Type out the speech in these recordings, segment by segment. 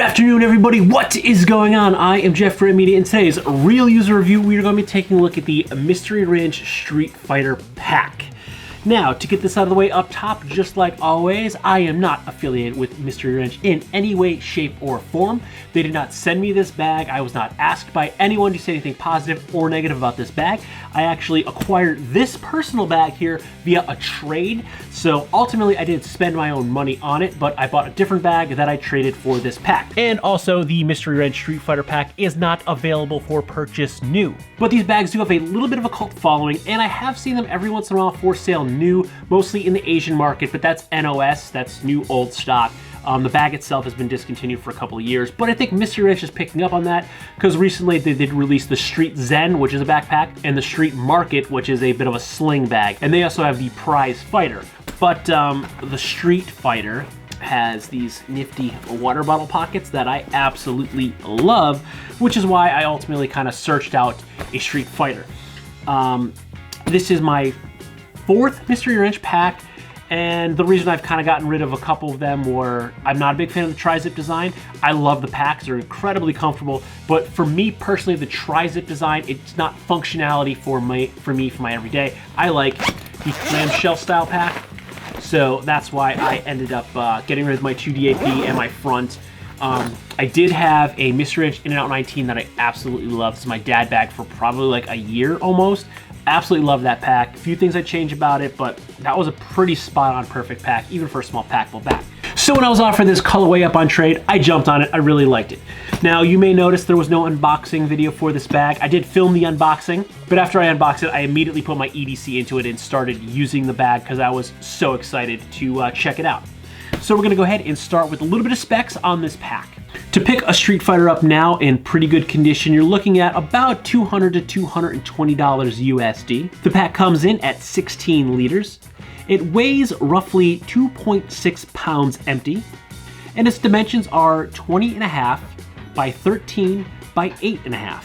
afternoon, everybody. What is going on? I am Jeffgrantmedia. In today's real user review, we are going to be taking a look at the Mystery Ranch Street Fighter pack. Now, to get this out of the way up top, just like always, I am not affiliated with Mystery Ranch in any way, shape, or form. They did not send me this bag. I was not asked by anyone to say anything positive or negative about this bag. I actually acquired this personal bag here via a trade. So ultimately, I didn't spend my own money on it, but I bought a different bag that I traded for this pack. And also, the Mystery Ranch Street Fighter pack is not available for purchase new. But these bags do have a little bit of a cult following, and I have seen them every once in a while for sale new, mostly in the Asian market, but that's NOS, that's new old stock. The bag itself has been discontinued for a couple of years, but I think Mystery Ranch is picking up on that because recently they did release the Street Zen, which is a backpack, and the Street Market, which is a bit of a sling bag. And they also have the Prize Fighter. But the Street Fighter has these nifty water bottle pockets that I absolutely love, which is why I ultimately kind of searched out a Street Fighter. This is my fourth Mystery Ranch pack, and the reason I've kind of gotten rid of a couple of them were I'm not a big fan of the tri-zip design. I love the packs, they're incredibly comfortable, but for me personally, the tri-zip design, it's not functionality for my everyday. I like the clamshell style pack, so that's why I ended up getting rid of my 2DAP and my front. I did have a Mystery Ranch In-N-Out 19 that I absolutely love. This is my dad bag for probably like a year almost. Absolutely love that pack. A few things I changed about it, but that was a pretty spot-on perfect pack, even for a small packable bag. So when I was offered this colorway up on trade, I jumped on it. I really liked it. Now, you may notice there was no unboxing video for this bag. I did film the unboxing, but after I unboxed it, I immediately put my EDC into it and started using the bag because I was so excited to check it out. So we're gonna go ahead and start with a little bit of specs on this pack. To pick a Street Fighter up now in pretty good condition, you're looking at about $200 to $220 USD. The pack comes in at 16 liters. It weighs roughly 2.6 pounds empty, and its dimensions are 20.5 by 13 by 8.5.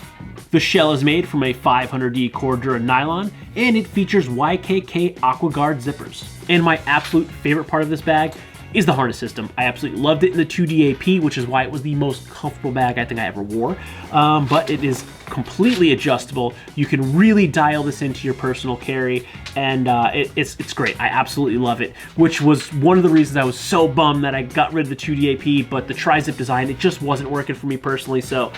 The shell is made from a 500D Cordura nylon, and it features YKK AquaGuard zippers. And my absolute favorite part of this bag is the harness system. I absolutely loved it in the 2DAP, which is why it was the most comfortable bag I think I ever wore. But it is completely adjustable. You can really dial this into your personal carry, and it's great. I absolutely love it, which was one of the reasons I was so bummed that I got rid of the 2DAP, but the tri-zip design, it just wasn't working for me personally, so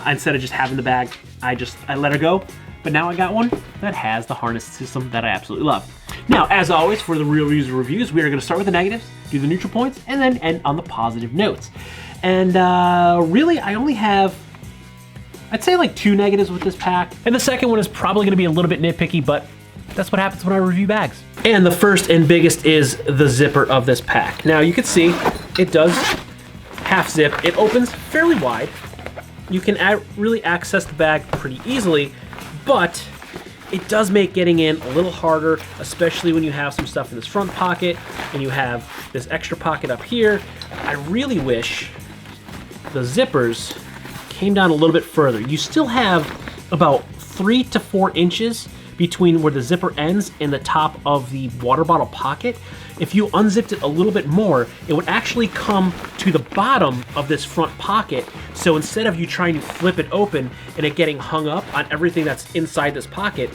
instead of just having the bag, I let her go. But now I got one that has the harness system that I absolutely love. Now, as always, for the real user reviews, we are going to start with the negatives, do the neutral points, and then end on the positive notes. And really, I only have, I'd say like 2 negatives with this pack. And the second one is probably going to be a little bit nitpicky, but that's what happens when I review bags. And the first and biggest is the zipper of this pack. Now, you can see it does half zip. It opens fairly wide. You can really access the bag pretty easily, but it does make getting in a little harder, especially when you have some stuff in this front pocket and you have this extra pocket up here. I really wish the zippers came down a little bit further. You still have about 3 to 4 inches between where the zipper ends and the top of the water bottle pocket. If you unzipped it a little bit more, it would actually come to the bottom of this front pocket. So instead of you trying to flip it open and it getting hung up on everything that's inside this pocket,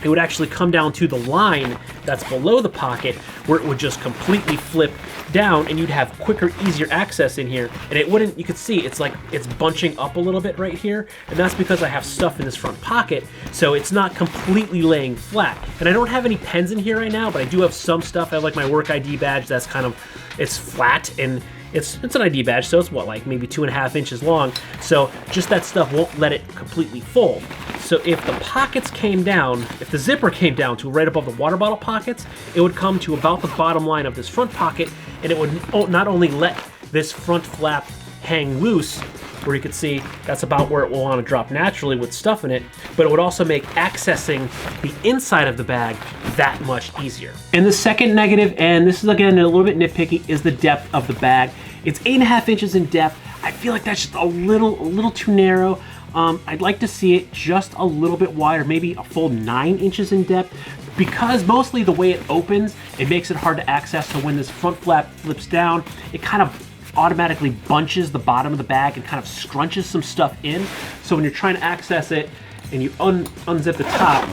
it would actually come down to the line that's below the pocket where it would just completely flip down and you'd have quicker, easier access in here. And it wouldn't, you could see it's like it's bunching up a little bit right here. And that's because I have stuff in this front pocket. So it's not completely laying flat. And I don't have any pens in here right now, but I do have some stuff. I have like my work ID badge that's kind of, it's flat and it's an ID badge, so it's what, like maybe 2.5 inches long. So just that stuff won't let it completely fold. So if the pockets came down, if the zipper came down to right above the water bottle pockets, it would come to about the bottom line of this front pocket, and it would not only let this front flap hang loose, where you can see that's about where it will want to drop naturally with stuff in it, but it would also make accessing the inside of the bag that much easier. And the second negative, and this is again a little bit nitpicky, is the depth of the bag. It's 8.5 inches in depth. I feel like that's just a little too narrow. I'd like to see it just a little bit wider, maybe a full 9 inches in depth, because mostly the way it opens, it makes it hard to access. So when this front flap flips down, it kind of automatically bunches the bottom of the bag and kind of scrunches some stuff in. So when you're trying to access it and you unzip the top,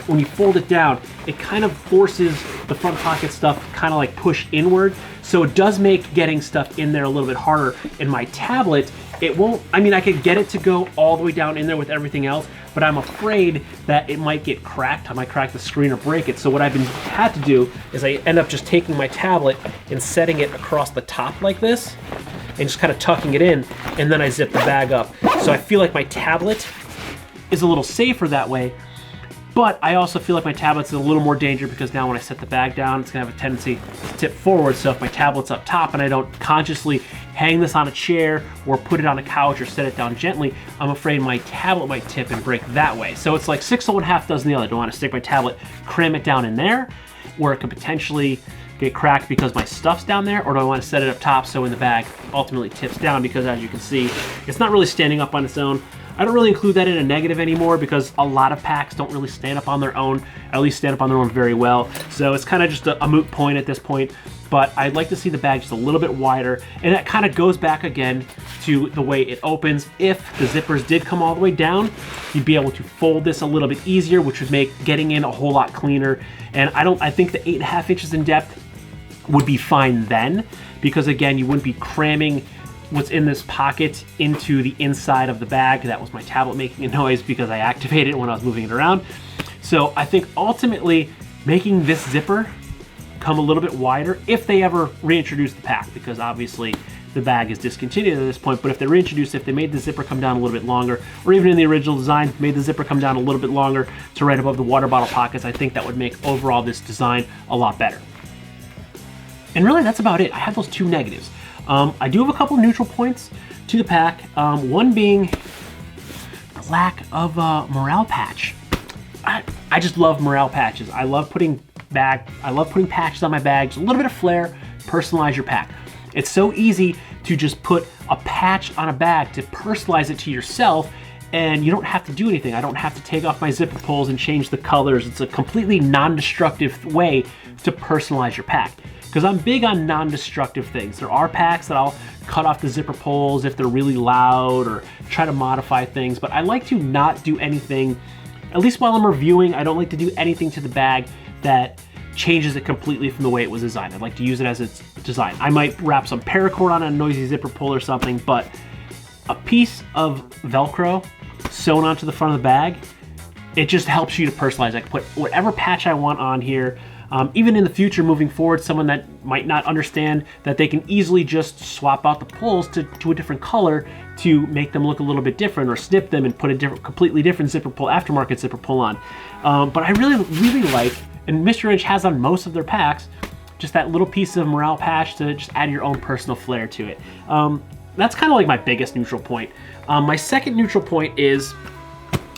when you fold it down, it kind of forces the front pocket stuff kind of like push inward. So it does make getting stuff in there a little bit harder. In my tablet, it won't, I mean, I could get it to go all the way down in there with everything else, but I'm afraid that it might get cracked. I might crack the screen or break it. So what I've had to do is I end up just taking my tablet and setting it across the top like this and just kind of tucking it in, and then I zip the bag up. So I feel like my tablet is a little safer that way. But I also feel like my tablet's in a little more danger because now when I set the bag down, it's gonna have a tendency to tip forward. So if my tablet's up top and I don't consciously hang this on a chair or put it on a couch or set it down gently, I'm afraid my tablet might tip and break that way. So it's like 6 of one, half dozen the other. Do I wanna stick my tablet, cram it down in there, where it could potentially get cracked because my stuff's down there, or do I wanna set it up top so when the bag ultimately tips down, because as you can see, it's not really standing up on its own. I don't really include that in a negative anymore because a lot of packs don't really stand up on their own, at least stand up on their own very well. So it's kind of just a moot point at this point, but I'd like to see the bag just a little bit wider, and that kind of goes back again to the way it opens. If the zippers did come all the way down, you'd be able to fold this a little bit easier, which would make getting in a whole lot cleaner. And I think the 8.5 inches in depth would be fine then, because again, you wouldn't be cramming what's in this pocket into the inside of the bag. That was my tablet making a noise because I activated it when I was moving it around. So I think ultimately making this zipper come a little bit wider, if they ever reintroduce the pack, because obviously the bag is discontinued at this point, but if they reintroduce it, if they made the zipper come down a little bit longer, or even in the original design, made the zipper come down a little bit longer to right above the water bottle pockets, I think that would make overall this design a lot better. And really that's about it. I have those 2 negatives. I do have a couple of neutral points to the pack. One being the lack of morale patch. I just love morale patches. I love putting patches on my bags. A little bit of flair, personalize your pack. It's so easy to just put a patch on a bag to personalize it to yourself, and you don't have to do anything. I don't have to take off my zipper pulls and change the colors. It's a completely non-destructive way to personalize your pack. Because I'm big on non-destructive things. There are packs that I'll cut off the zipper pulls if they're really loud or try to modify things, but I like to not do anything, at least while I'm reviewing, I don't like to do anything to the bag that changes it completely from the way it was designed. I'd like to use it as it's designed. I might wrap some paracord on a noisy zipper pull or something, but a piece of Velcro sewn onto the front of the bag, it just helps you to personalize. I can put whatever patch I want on here. Even in the future, moving forward, someone that might not understand that they can easily just swap out the pulls to a different color to make them look a little bit different, or snip them and put a completely different zipper pull, aftermarket zipper pull on. But I really like, and Mr. Wrench has on most of their packs, just that little piece of morale patch to just add your own personal flair to it. That's kind of like my biggest neutral point. My second neutral point is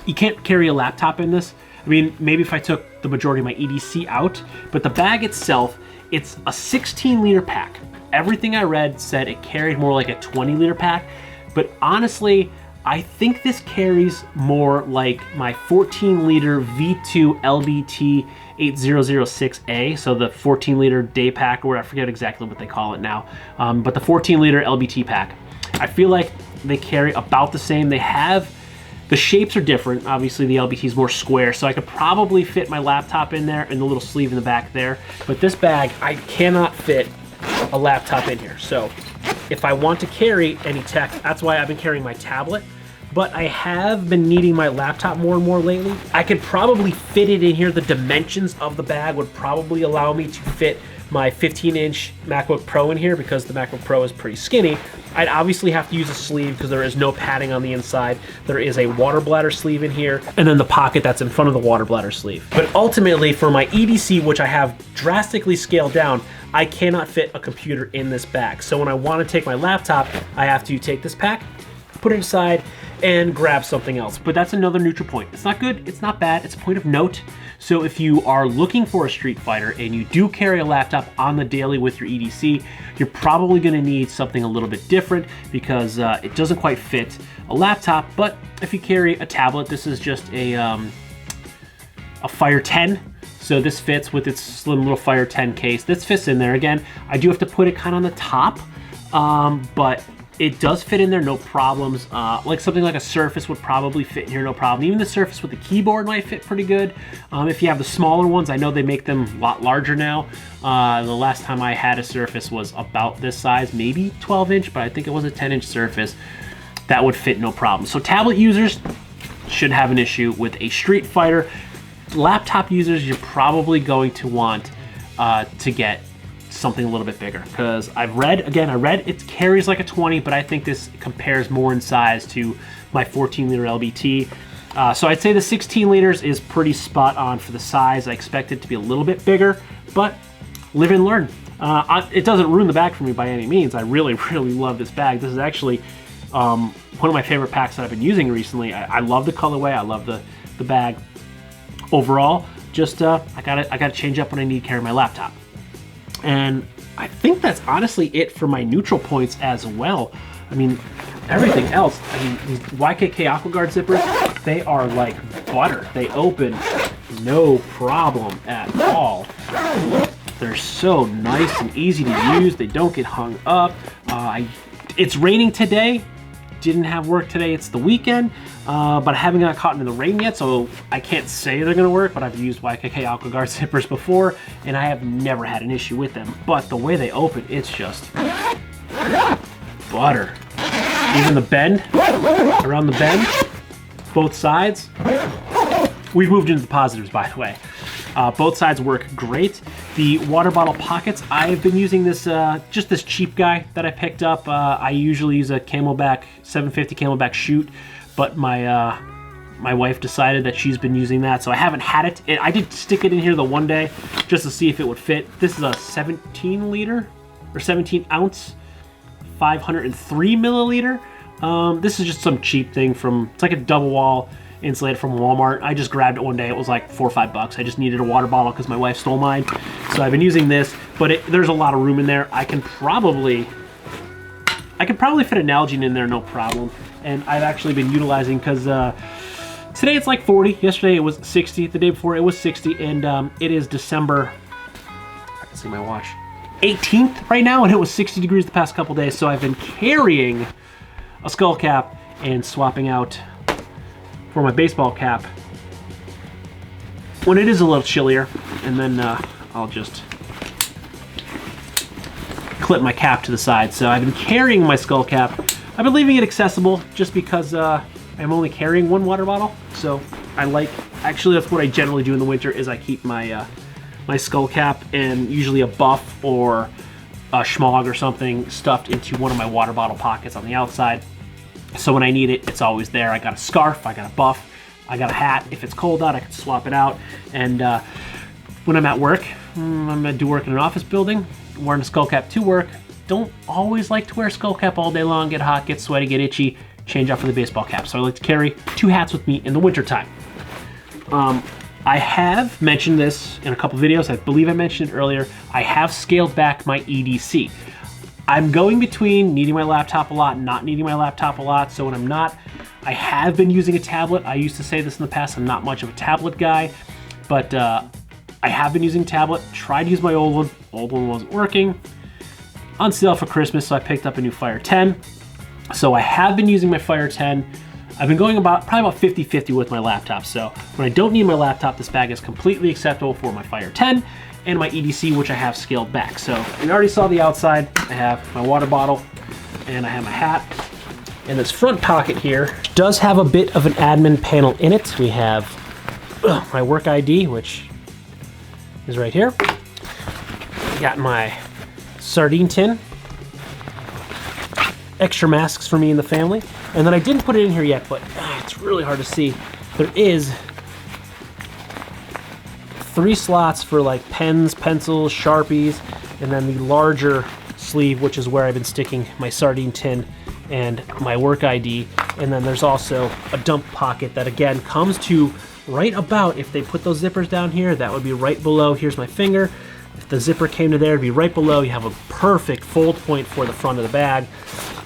you can't carry a laptop in this. I mean, maybe if I took the majority of my EDC out, but the bag itself, it's a 16-liter pack. Everything I read said it carried more like a 20-liter pack, but honestly, I think this carries more like my 14-liter V2 LBT 8006A, so the 14-liter day pack, or I forget exactly what they call it now, but the 14-liter LBT pack. I feel like they carry about the same. The shapes are different. Obviously, the LBT is more square, so I could probably fit my laptop in there and the little sleeve in the back there. But this bag, I cannot fit a laptop in here. So if I want to carry any tech, that's why I've been carrying my tablet. But I have been needing my laptop more and more lately. I could probably fit it in here. The dimensions of the bag would probably allow me to fit my 15-inch MacBook Pro in here, because the MacBook Pro is pretty skinny. I'd obviously have to use a sleeve because there is no padding on the inside. There is a water bladder sleeve in here, and then the pocket that's in front of the water bladder sleeve. But ultimately, for my EDC, which I have drastically scaled down, I cannot fit a computer in this bag. So when I want to take my laptop, I have to take this pack, put it aside, and grab something else. But that's another neutral point. It's not good, it's not bad, it's a point of note. So if you are looking for a Street Fighter and you do carry a laptop on the daily with your EDC, you're probably gonna need something a little bit different, because it doesn't quite fit a laptop. But if you carry a tablet, this is just a Fire 10. So this fits with its slim little Fire 10 case. This fits in there. Again, I do have to put it kind of on the top but it does fit in there, no problems. Like something like a Surface would probably fit in here, no problem. Even the Surface with the keyboard might fit pretty good. If you have the smaller ones, I know they make them a lot larger now. The last time I had a Surface was about this size, maybe 12-inch, but I think it was a 10-inch Surface. That would fit no problem. So tablet users should have an issue with a Street Fighter. Laptop users, you're probably going to want to get something a little bit bigger, because I read it carries like a 20, but I think this compares more in size to my 14-liter LBT. So I'd say the 16 liters is pretty spot on for the size. I expect it to be a little bit bigger, but live and learn. It doesn't ruin the bag for me by any means. I really, really love this bag. This is actually one of my favorite packs that I've been using recently. I love the colorway. I love the bag overall. Just I gotta change up when I need to carry my laptop. And I think that's honestly it for my neutral points as well. I mean, everything else, I mean, these YKK AquaGuard zippers, they are like butter. They open no problem at all. They're so nice and easy to use. They don't get hung up. It's raining today. Didn't have work today. It's the weekend, but I haven't got caught in the rain yet, so I can't say they're gonna work, but I've used YKK AquaGuard zippers before, and I have never had an issue with them. But the way they open, it's just butter. Even the bend, around the bend, both sides. We've moved into the positives, by the way. Both sides work great. The water bottle pockets, I've been using this, just this cheap guy that I picked up. I usually use a Camelback, 750 Camelback Shoot, but my wife decided that she's been using that, so I haven't had it. I did stick it in here the one day just to see if it would fit. This is a 17 liter, or 17 ounce, 503 milliliter. This is just some cheap thing from, it's like a double wall insulated from Walmart. I just grabbed it one day. It was like $4 or $5. I just needed a water bottle because my wife stole mine. So I've been using this, but there's a lot of room in there. I could probably fit an Nalgene in there, no problem. And I've actually been utilizing, because today it's like 40. Yesterday it was 60. The day before it was 60. And it is December, I can see my watch, 18th right now, and it was 60 degrees the past couple days. So I've been carrying a skull cap and swapping out for my baseball cap when it is a little chillier, and then I'll just clip my cap to the side. So I've been carrying my skull cap. I've been leaving it accessible just because I'm only carrying one water bottle. So actually that's what I generally do in the winter, is I keep my my skull cap and usually a buff or a schmog or something stuffed into one of my water bottle pockets on the outside. So when I need it, it's always there. I got a scarf, I got a buff, I got a hat. If it's cold out, I can swap it out. And when I'm at work, I do work in an office building, wearing a skull cap to work. Don't always like to wear a skull cap all day long, get hot, get sweaty, get itchy, change out for the baseball cap. So I like to carry 2 hats with me in the winter time. I have mentioned this in a couple videos. I believe I mentioned it earlier. I have scaled back my EDC. I'm going between needing my laptop a lot and not needing my laptop a lot. So when I'm not, I have been using a tablet. I used to say this in the past, I'm not much of a tablet guy, but I have been using a tablet. Tried to use my old one. Old one wasn't working. On sale for Christmas, so I picked up a new Fire 10. So I have been using my Fire 10. I've been going probably about 50-50 with my laptop. So when I don't need my laptop, this bag is completely acceptable for my Fire 10. And my EDC, which I have scaled back. So you already saw the outside. I have my water bottle and I have my hat. And this front pocket here does have a bit of an admin panel in it. We have my work ID, which is right here. Got my sardine tin. Extra masks for me and the family. And then I didn't put it in here yet, but it's really hard to see. There is 3 slots for like pens, pencils, Sharpies, and then the larger sleeve, which is where I've been sticking my sardine tin and my work ID. And then there's also a dump pocket that again comes to right about, if they put those zippers down here, that would be right below. Here's my finger. If the zipper came to there, it'd be right below. You have a perfect fold point for the front of the bag.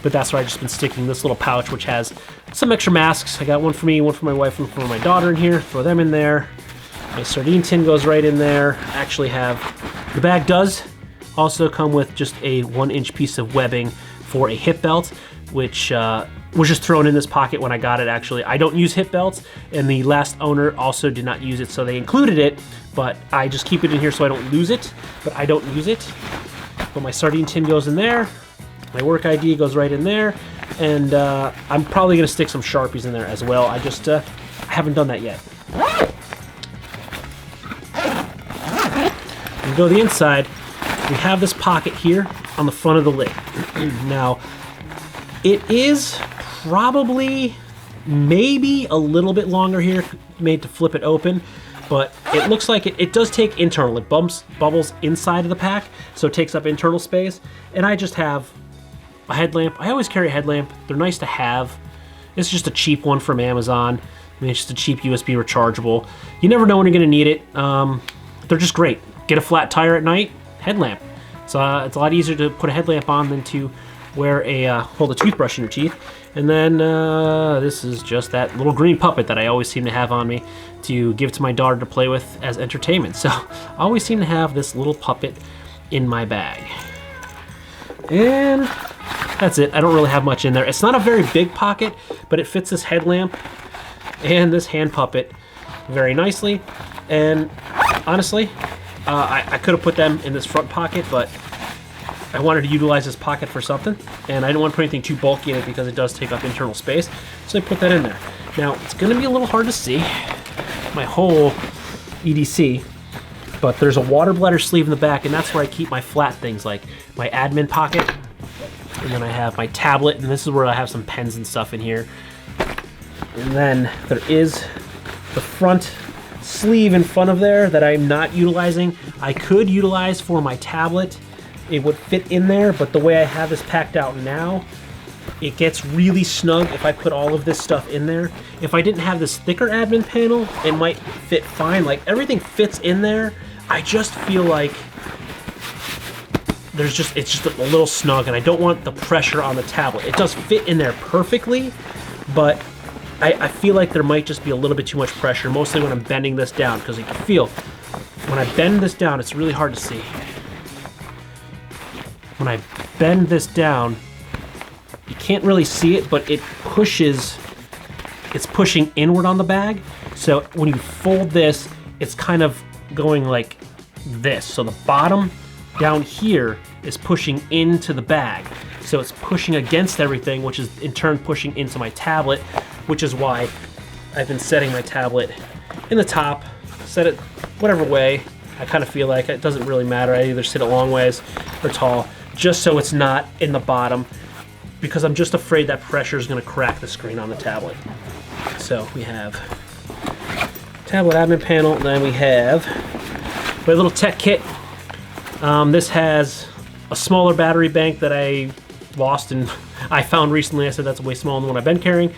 But that's where I've just been sticking this little pouch, which has some extra masks. I got one for me, one for my wife, one for my daughter in here. Throw them in there. My sardine tin goes right in there. I actually have, the bag does Also come with just a 1-inch piece of webbing for a hip belt, which was just thrown in this pocket when I got it, actually. I don't use hip belts, and the last owner also did not use it, so they included it, but I just keep it in here so I don't lose it, but I don't use it. But my sardine tin goes in there, my work ID goes right in there, and I'm probably gonna stick some Sharpies in there as well. I just haven't done that yet. And go to the inside, we have this pocket here on the front of the lid. Now, it is probably maybe a little bit longer here, made to flip it open, but it looks like it does take internal. It bubbles inside of the pack, so it takes up internal space. And I just have a headlamp. I always carry a headlamp. They're nice to have. It's just a cheap one from Amazon. I mean, it's just a cheap USB rechargeable. You never know when you're gonna need it. They're just great. Get a flat tire at night, headlamp. So it's a lot easier to put a headlamp on than to wear hold a toothbrush in your teeth. And then this is just that little green puppet that I always seem to have on me to give to my daughter to play with as entertainment. So I always seem to have this little puppet in my bag. And that's it. I don't really have much in there. It's not a very big pocket, but it fits this headlamp and this hand puppet very nicely. And honestly, I could have put them in this front pocket, but I wanted to utilize this pocket for something, and I didn't want to put anything too bulky in it because it does take up internal space, so I put that in there. Now, it's going to be a little hard to see my whole EDC, but there's a water bladder sleeve in the back, and that's where I keep my flat things, like my admin pocket, and then I have my tablet, and this is where I have some pens and stuff in here. And then there is the front sleeve in front of there that I'm not utilizing. I could utilize for my tablet. It would fit in there, but the way I have this packed out now, it gets really snug if I put all of this stuff in there. If I didn't have this thicker admin panel, it might fit fine. Like, everything fits in there. I just feel like it's just a little snug, and I don't want the pressure on the tablet. It does fit in there perfectly, but I feel like there might just be a little bit too much pressure, mostly when I'm bending this down, because you can feel when I bend this down, it's really hard to see. When I bend this down, you can't really see it, but it's pushing inward on the bag. So when you fold this, it's kind of going like this. So the bottom down here is pushing into the bag. So it's pushing against everything, which is in turn pushing into my tablet, which is why I've been setting my tablet in the top, set it whatever way. I kind of feel like it doesn't really matter. I either sit it long ways or tall, just so it's not in the bottom, because I'm just afraid that pressure is going to crack the screen on the tablet. So we have tablet admin panel, and then we have my little tech kit. This has a smaller battery bank that I lost and I found recently. I said that's way smaller than what I've been carrying.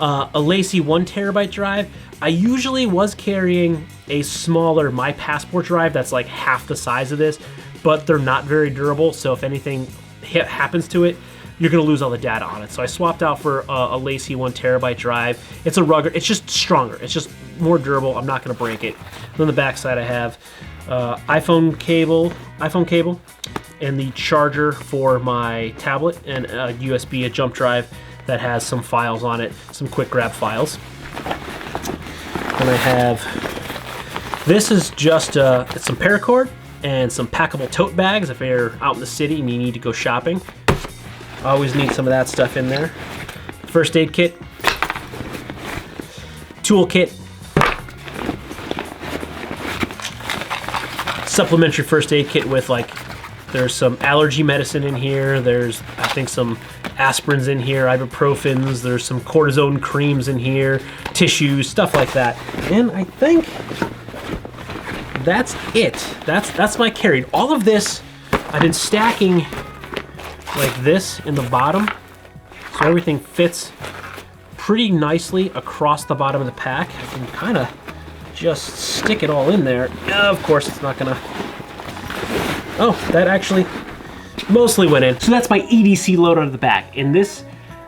A lacy 1 terabyte drive. I usually was carrying a smaller My Passport drive that's like half the size of this, but they're not very durable, so if anything happens to it, you're gonna lose all the data on it. So I swapped out for a lacy 1 terabyte drive. It's a rugged, it's just stronger, it's just more durable. I'm not gonna break it. And on the back side I have iPhone cable, and the charger for my tablet, and a USB, a jump drive that has some files on it, some quick grab files. And I have, this is just it's some paracord and some packable tote bags if you're out in the city and you need to go shopping. I always need some of that stuff in there. First aid kit, tool kit, supplementary first aid kit with, like, there's some allergy medicine in here, there's I think some aspirins in here, ibuprofens, there's some cortisone creams in here, tissues, stuff like that. And I think that's it. That's my carry. All of this I've been stacking like this in the bottom, so everything fits pretty nicely across the bottom of the pack. I can kind of just stick it all in there. Of course, it's not gonna. Oh, that actually mostly went in. So that's my EDC load out of the back. In this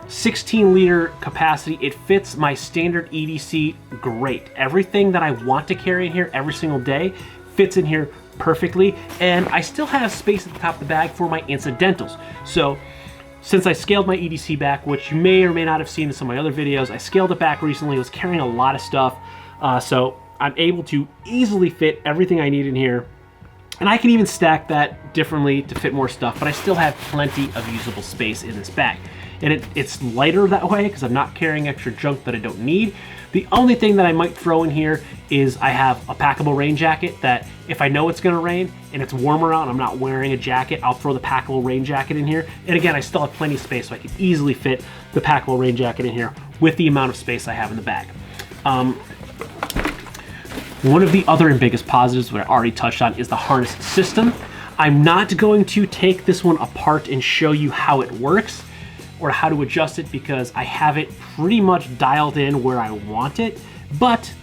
16-liter capacity, it fits my standard EDC great. Everything that I want to carry in here every single day fits in here perfectly, and I still have space at the top of the bag for my incidentals. So since I scaled my EDC back, which you may or may not have seen in some of my other videos, I scaled it back recently. I was carrying a lot of stuff, so I'm able to easily fit everything I need in here. And I can even stack that differently to fit more stuff, but I still have plenty of usable space in this bag. And it's lighter that way because I'm not carrying extra junk that I don't need. The only thing that I might throw in here is I have a packable rain jacket that if I know it's gonna rain and it's warmer out and I'm not wearing a jacket, I'll throw the packable rain jacket in here. And again, I still have plenty of space, so I can easily fit the packable rain jacket in here with the amount of space I have in the bag. One of the other and biggest positives, what I already touched on, is the harness system. I'm not going to take this one apart and show you how it works or how to adjust it because I have it pretty much dialed in where I want it, but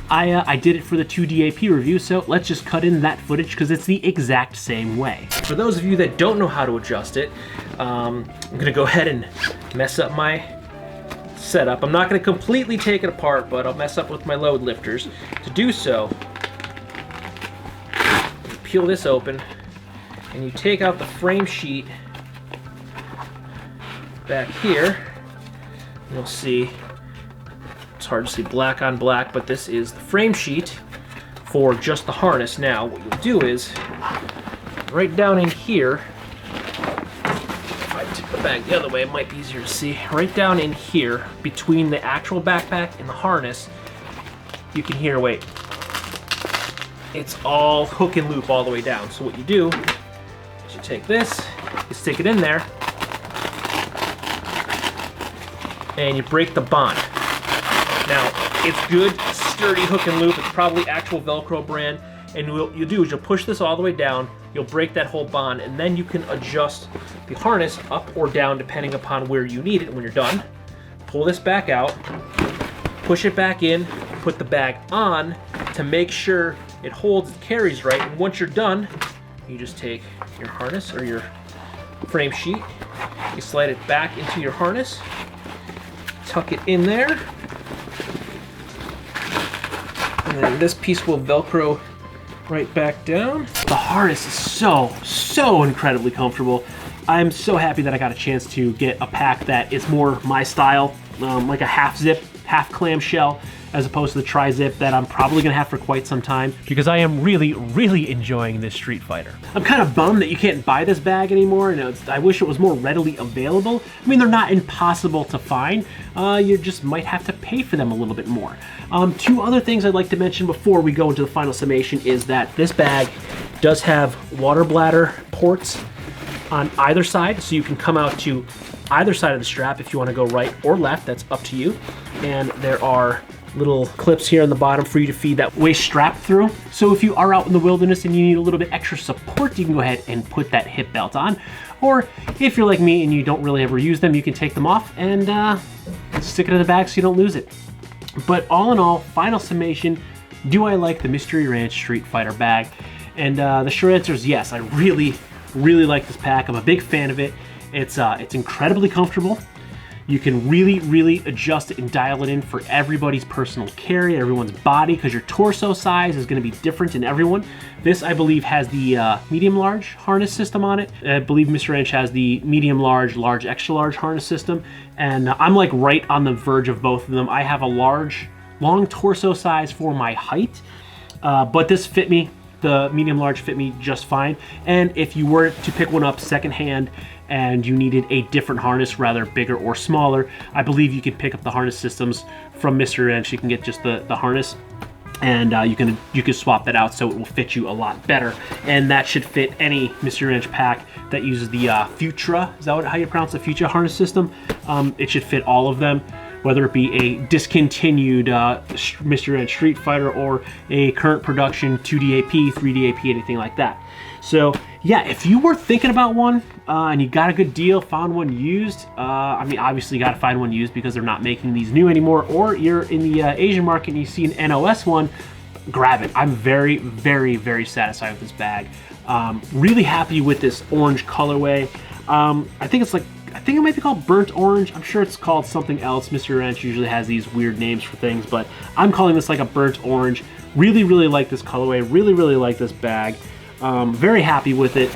I did it for the 2DAP review, so let's just cut in that footage because it's the exact same way. For those of you that don't know how to adjust it, I'm gonna go ahead and mess up my setup. I'm not gonna completely take it apart, but I'll mess up with my load lifters. To do so, you peel this open and you take out the frame sheet back here. You'll see, it's hard to see black on black, but this is the frame sheet for just the harness. Now, what you'll do is, right down in here, if I tip the bag the other way, it might be easier to see. Right down in here, between the actual backpack and the harness, you can hear, wait, it's all hook and loop all the way down. So what you do is you take this, you stick it in there, and you break the bond. Now, it's good, sturdy hook and loop. It's probably actual Velcro brand. And what you'll do is you'll push this all the way down, you'll break that whole bond, and then you can adjust the harness up or down depending upon where you need it. And when you're done, pull this back out, push it back in, put the bag on to make sure it holds, it carries right. And once you're done, you just take your harness or your frame sheet, you slide it back into your harness, tuck it in there, and then this piece will Velcro right back down. The harness is so incredibly comfortable. I'm so happy that I got a chance to get a pack that is more my style, like a half zip, half clamshell, as opposed to the tri-zip that I'm probably gonna have for quite some time because I am really enjoying this Street Fighter. I'm kind of bummed that you can't buy this bag anymore, and I wish it was more readily available. I mean, they're not impossible to find. You just might have to pay for them a little bit more. Two other things I'd like to mention before we go into the final summation is that this bag does have water bladder ports on either side, so you can come out to either side of the strap if you want to go right or left. That's up to you. And there are little clips here on the bottom for you to feed that waist strap through. So if you are out in the wilderness and you need a little bit extra support, you can go ahead and put that hip belt on. Or if you're like me and you don't really ever use them, you can take them off and stick it in the bag so you don't lose it. But all in all, final summation, do I like the Mystery Ranch Street Fighter bag? And the short answer is yes. I really like this pack. I'm a big fan of it. It's incredibly comfortable. You can really adjust it and dial it in for everybody's personal carry, everyone's body, because your torso size is going to be different in everyone. This, I believe, has the medium-large harness system on it. I believe Mr. Ranch has the medium-large, large, extra-large harness system, and I'm like right on the verge of both of them. I have a long torso size for my height, but this fit me. The medium-large fit me just fine. And if you were to pick one up secondhand and you needed a different harness, rather bigger or smaller, I believe you can pick up the harness systems from Mr. Ranch. You can get just the harness, and you can swap that out so it will fit you a lot better. And that should fit any Mr. Ranch pack that uses the Futura, is that how you pronounce the Futura harness system? It should fit all of them, whether it be a discontinued Mr. Ranch Street Fighter or a current production 2DAP, 3DAP, anything like that. So yeah, if you were thinking about one and you got a good deal, found one used, I mean, obviously you got to find one used because they're not making these new anymore, or you're in the Asian market and you see an NOS one, grab it. I'm very satisfied with this bag. Really happy with this orange colorway. I think it might be called burnt orange. I'm sure it's called something else. Mr. Ranch usually has these weird names for things, but I'm calling this like a burnt orange. Really like this colorway. Really like this bag. Very happy with it.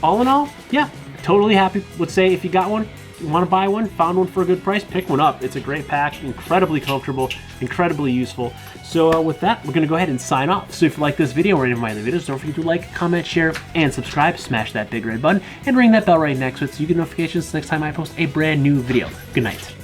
All in all, yeah, totally happy. Would say if you got one, you want to buy one, found one for a good price, pick one up. It's a great pack, incredibly comfortable, incredibly useful. So with that, we're going to go ahead and sign off. So if you like this video or any of my other videos, don't forget to like, comment, share, and subscribe. Smash that big red button and ring that bell right next to it so you get notifications next time I post a brand new video. Good night.